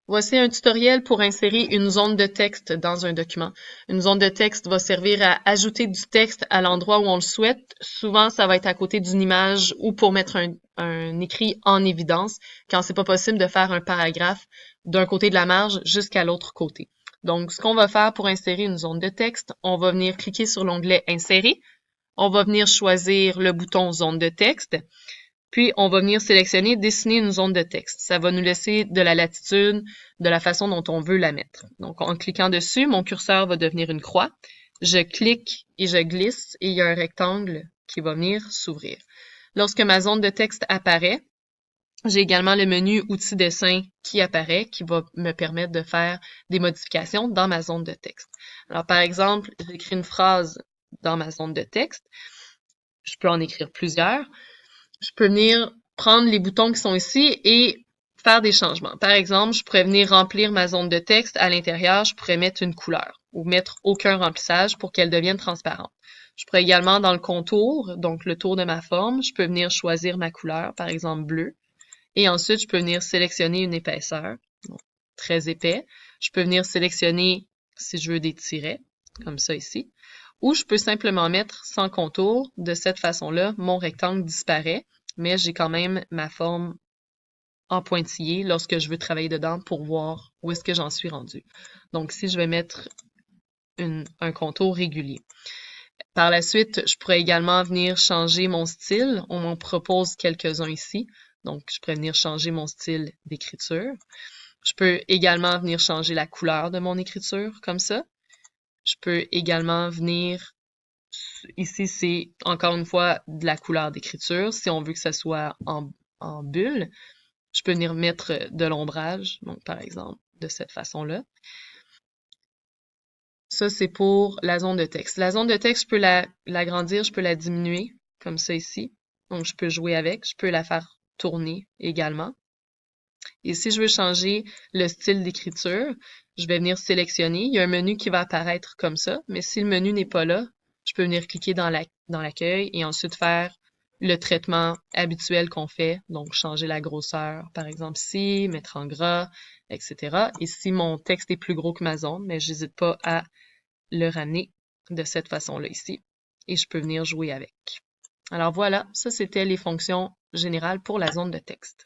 Voici un tutoriel pour insérer une zone de texte dans un document. Une zone de texte va servir à ajouter du texte à l'endroit où on le souhaite. Souvent, ça va être à côté d'une image ou pour mettre un écrit en évidence quand c'est pas possible de faire un paragraphe d'un côté de la marge jusqu'à l'autre côté. Donc, ce qu'on va faire pour insérer une zone de texte, on va venir cliquer sur l'onglet Insérer. On va venir choisir le bouton Zone de texte. Puis, on va venir sélectionner dessiner une zone de texte. Ça va nous laisser de la latitude de la façon dont on veut la mettre. Donc, en cliquant dessus, mon curseur va devenir une croix. Je clique et je glisse et il y a un rectangle qui va venir s'ouvrir. Lorsque ma zone de texte apparaît, j'ai également le menu Outils dessin qui apparaît, qui va me permettre de faire des modifications dans ma zone de texte. Alors, par exemple, j'écris une phrase dans ma zone de texte. Je peux en écrire plusieurs. Je peux venir prendre les boutons qui sont ici et faire des changements. Par exemple, je pourrais venir remplir ma zone de texte à l'intérieur, je pourrais mettre une couleur ou mettre aucun remplissage pour qu'elle devienne transparente. Je pourrais également dans le contour, donc le tour de ma forme, je peux venir choisir ma couleur, par exemple bleu. Et ensuite, je peux venir sélectionner une épaisseur, donc très épais. Je peux venir sélectionner si je veux des tirets, comme ça ici. Ou je peux simplement mettre sans contour. De cette façon-là, mon rectangle disparaît, mais j'ai quand même ma forme en pointillé lorsque je veux travailler dedans pour voir où est-ce que j'en suis rendu. Donc, si je vais mettre un contour régulier. Par la suite, je pourrais également venir changer mon style. On m'en propose quelques-uns ici. Donc, je pourrais venir changer mon style d'écriture. Je peux également venir changer la couleur de mon écriture, comme ça. Je peux également venir, ici c'est encore une fois de la couleur d'écriture. Si on veut que ça soit en bulle, je peux venir mettre de l'ombrage, donc par exemple de cette façon-là. Ça, c'est pour la zone de texte. La zone de texte, je peux l'agrandir, je peux la diminuer, comme ça ici. Donc, je peux jouer avec, je peux la faire tourner également. Et si je veux changer le style d'écriture, je vais venir sélectionner. Il y a un menu qui va apparaître comme ça, mais si le menu n'est pas là, je peux venir cliquer dans l'accueil et ensuite faire le traitement habituel qu'on fait, donc changer la grosseur, par exemple ici, mettre en gras, etc. Et si mon texte est plus gros que ma zone, mais j'hésite pas à le ramener de cette façon-là ici et je peux venir jouer avec. Alors voilà, ça c'était les fonctions générales pour la zone de texte.